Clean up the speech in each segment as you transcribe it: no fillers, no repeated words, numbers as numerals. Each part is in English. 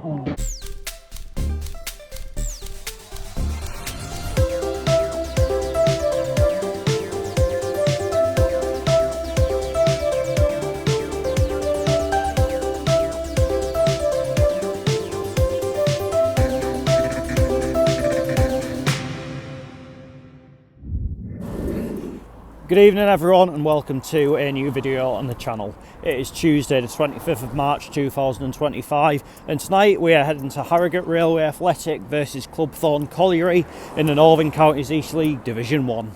Good evening everyone and welcome to a new video on the channel. It is Tuesday the 25th of March 2025 and tonight we are heading to Harrogate Railway Athletic versus Club Thorne Colliery in the Northern Counties East League Division 1.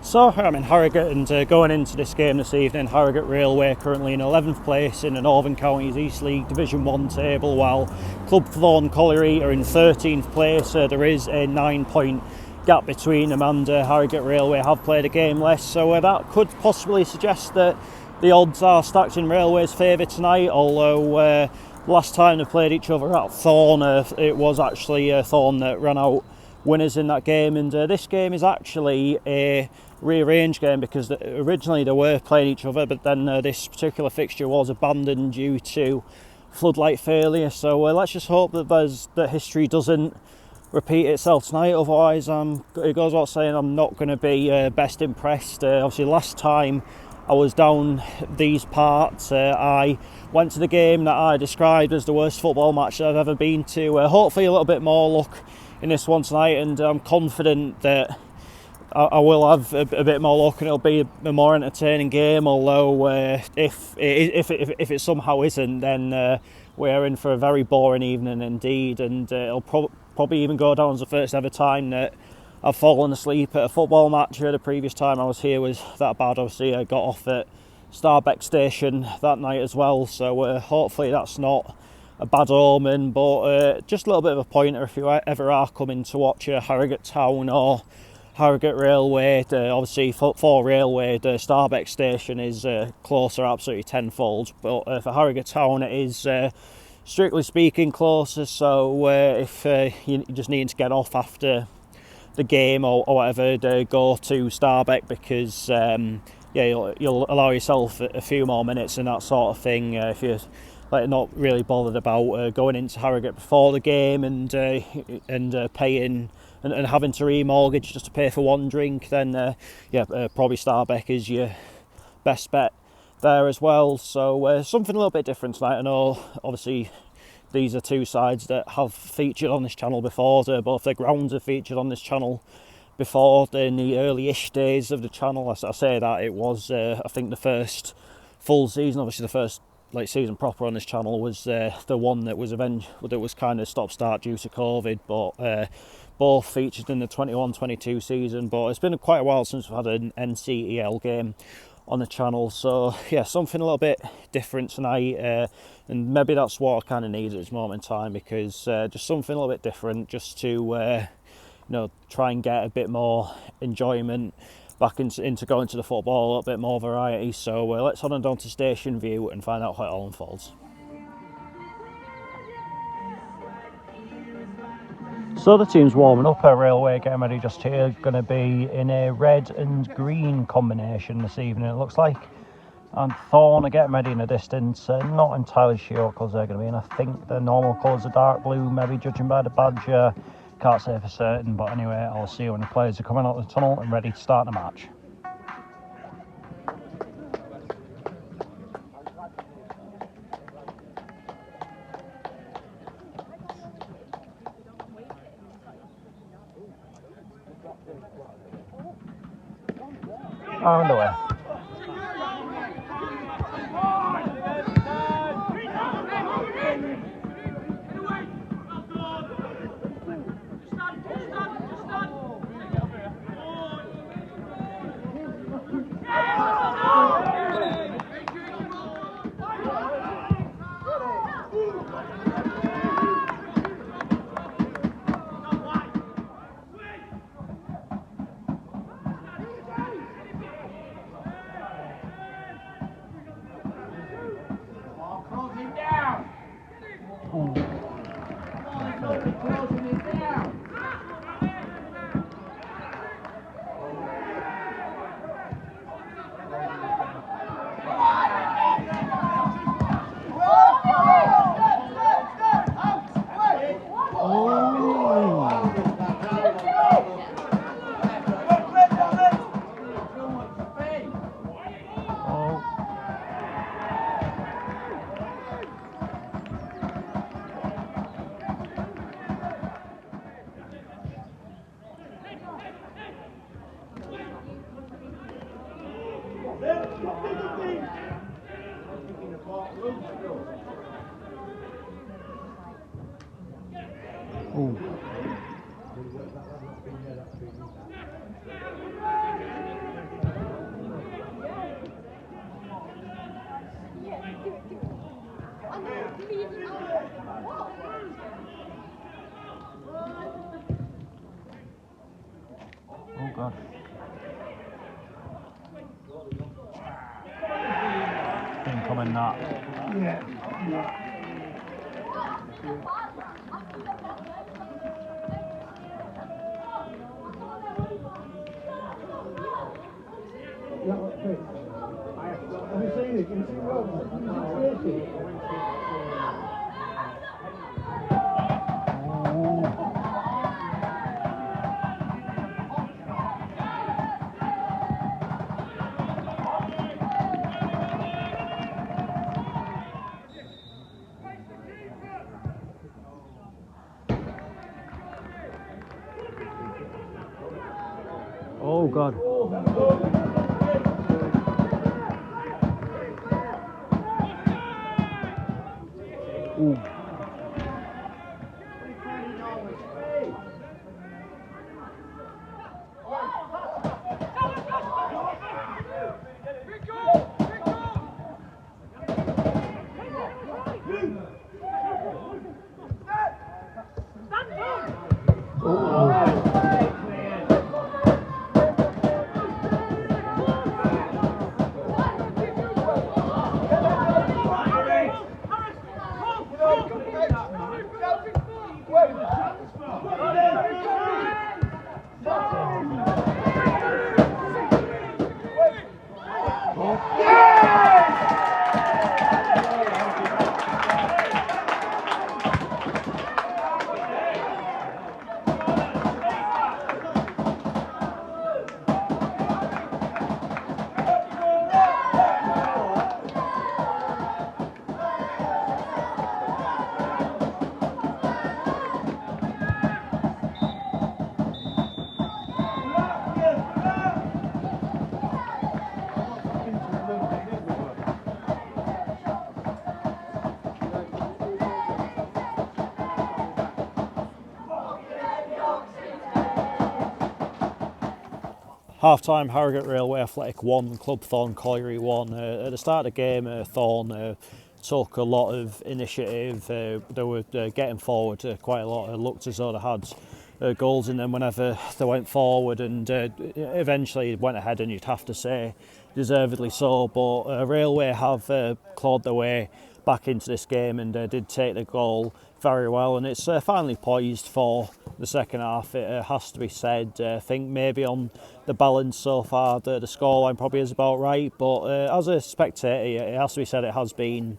So I'm in Harrogate and going into this game this evening, Harrogate Railway currently in 11th place in the Northern Counties East League Division 1 table, while Club Thorne Colliery are in 13th place. There is a 9-point gap between them, and Harrogate Railway have played a game less, so that could possibly suggest that the odds are stacked in Railway's favour tonight, although last time they played each other at Thorne, it was actually Thorne that ran out winners in that game, and this game is actually a rearranged game because originally they were playing each other, but then this particular fixture was abandoned due to floodlight failure. So let's just hope that history doesn't repeat itself tonight, otherwise it goes without saying I'm not going to be best impressed. Obviously last time I was down these parts, I went to the game that I described as the worst football match that I've ever been to. Hopefully a little bit more luck in this one tonight, and I'm confident that I will have a bit more luck and it'll be a more entertaining game, although if it somehow isn't, then we're in for a very boring evening indeed, and it'll probably even go down as the first ever time that I've fallen asleep at a football match. The previous time I was here was that bad. Obviously I got off at Starbeck Station that night as well, so hopefully that's not a bad omen, but just a little bit of a pointer if you ever are coming to watch Harrogate Town or Harrogate Railway. Obviously for Railway the Starbeck Station is closer absolutely tenfold, but for Harrogate Town it is strictly speaking closer, so if you just need to get off after the game or whatever, go to Starbeck, because you'll allow yourself a few more minutes and that sort of thing if you're not really bothered about going into Harrogate before the game and paying and having to remortgage just to pay for one drink. Then probably Starbeck is your best bet there as well. So something a little bit different tonight. I know obviously these are two sides that have featured on this channel before. Both their grounds have featured on this channel before in the early-ish days of the channel. I say that it was I think the first full season, obviously the first season proper on this channel was the one that was kind of stop-start due to COVID, but both featured in the 21-22 season. But it's been quite a while since we've had an NCEL game on the channel, so yeah, something a little bit different tonight, and maybe that's what I kind of need at this moment in time, because just something a little bit different, just to try and get a bit more enjoyment back into going to the football, a little bit more variety. So let's head on down to Station View and find out how it all unfolds. So the team's warming up at Railway, getting ready just here. Going to be in a red and green combination this evening, it looks like. And Thorne are getting ready in the distance. Not entirely sure what colours they're going to be in. I think the normal colours are dark blue, maybe judging by the badge. Can't say for certain, but anyway, I'll see you when the players are coming out of the tunnel and ready to start the match. Underway. Oh God. Incoming that. Have you seen it? Can you see Rob? Oh God. Ooh. Half-time, Harrogate Railway Athletic 1, Club Thorne Colliery 1. At the start of the game, Thorne took a lot of initiative. They were getting forward quite a lot. It looked as though they had goals in them whenever they went forward, and eventually went ahead, and you'd have to say deservedly so. But Railway have clawed their way back into this game and did take the goal very well, and it's finally poised for the second half. It has to be said. I think maybe on the balance so far, the scoreline probably is about right, but as a spectator, it has to be said it has been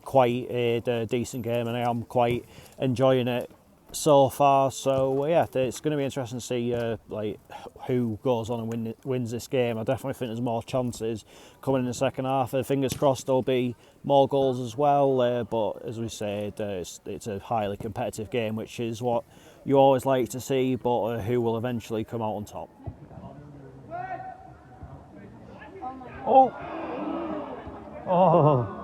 quite a decent game, and I am quite enjoying it so far. So yeah, it's going to be interesting to see like who goes on and wins this game. I definitely think there's more chances coming in the second half. Fingers crossed there'll be more goals as well, but as we said, it's a highly competitive game, which is what you always like to see, but who will eventually come out on top. Oh! Oh!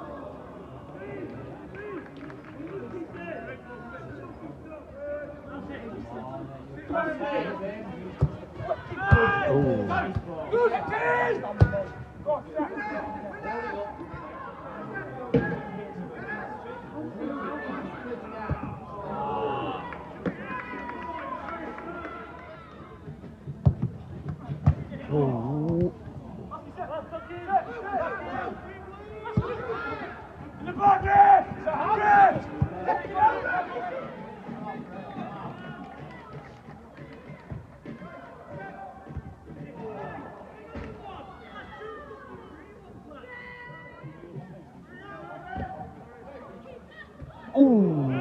Ooh.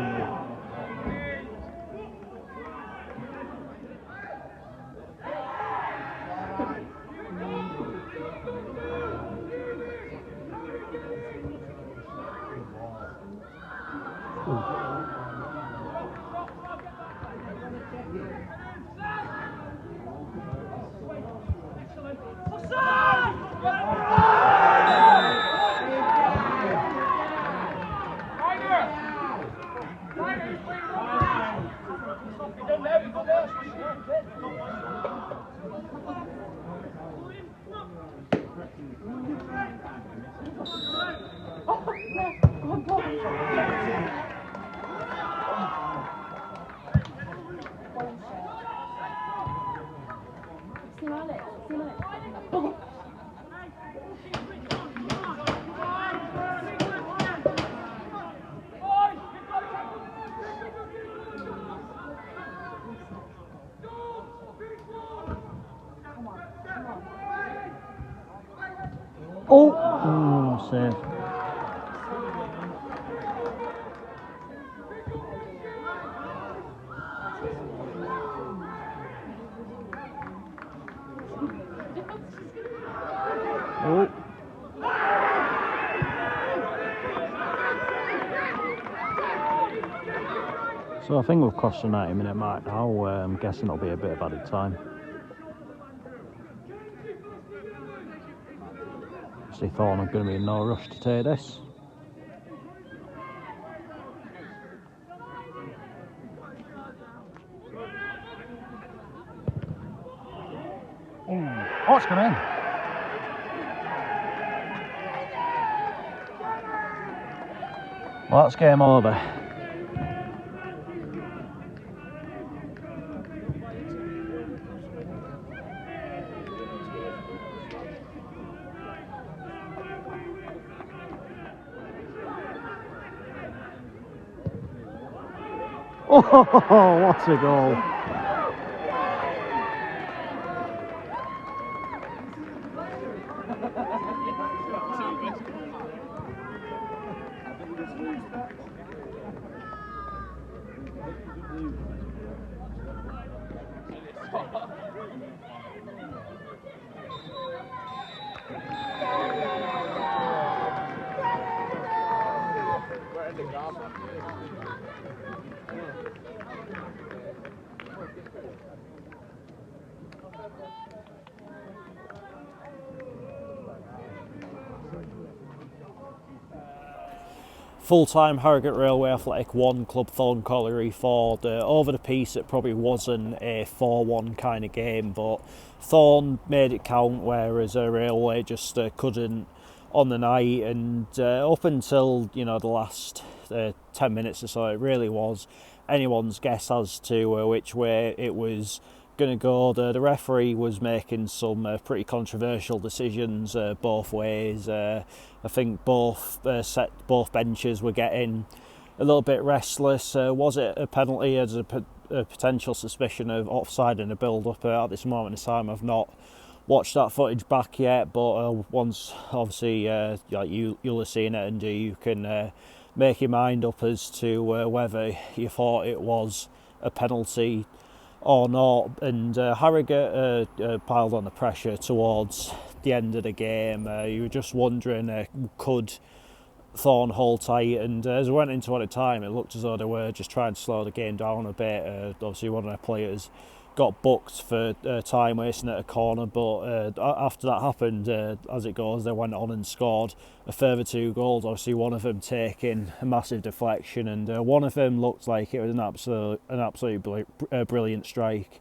Oh, save. Oh. So I think we've crossed the 90-minute mark now. I'm guessing it'll be a bit of added time. Obviously Thorne are going to be in no rush to take this. Oh, it's gone in. Well, that's game over. Oh, what a goal. Full-time Harrogate Railway Athletic 1, Club Thorne Colliery 4. Over the piece, it probably wasn't a 4-1 kind of game, but Thorne made it count, whereas Railway just couldn't on the night. And up until the last 10 minutes or so, it really was anyone's guess as to which way it was going to go. The referee was making some pretty controversial decisions both ways. I think both benches were getting a little bit restless. Was it a penalty? As a potential suspicion of offside in a build-up. At this moment in time, I've not watched that footage back yet, but once obviously you'll have seen it, and you can make your mind up as to whether you thought it was a penalty or not. And Harrogate piled on the pressure towards the end of the game. You were just wondering, could Thorne hold tight? And as we went into it at time, it looked as though they were just trying to slow the game down a bit. Obviously one of their players got booked for time wasting at a corner, but after that happened, as it goes, they went on and scored a further 2 goals. Obviously one of them taking a massive deflection, and one of them looked like it was an absolutely brilliant strike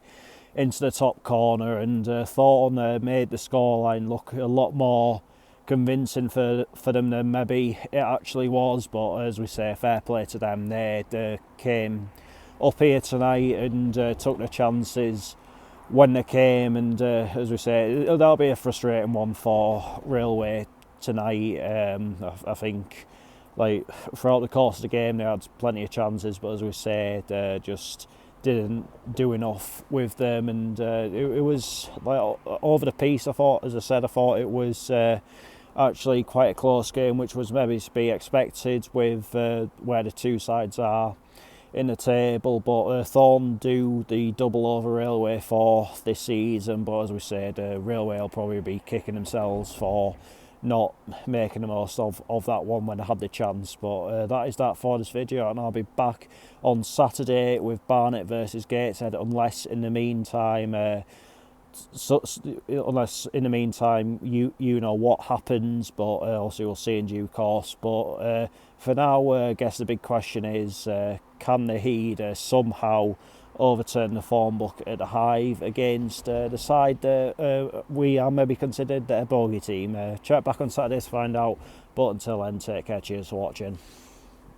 into the top corner, and Thorne made the scoreline look a lot more convincing for them than maybe it actually was. But as we say, fair play to them. They came up here tonight and took the chances when they came, and as we say, that'll be a frustrating one for Railway tonight. I think throughout the course of the game they had plenty of chances, but as we say, they just didn't do enough with them, and it was over the piece. I thought it was actually quite a close game, which was maybe to be expected with where the two sides are in the table. But Thorne do the double over Railway for this season, but as we said, Railway will probably be kicking themselves for not making the most of that one when I had the chance. But that is that for this video, and I'll be back on Saturday with Barnet versus Gateshead, unless in the meantime you know what happens, but also we'll see in due course. But for now, I guess the big question is, can the Heat somehow overturn the form book at the Hive against the side that we are maybe considered a bogey team? Check back on Saturday to find out, but until then, take care, cheers for watching,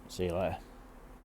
see you later.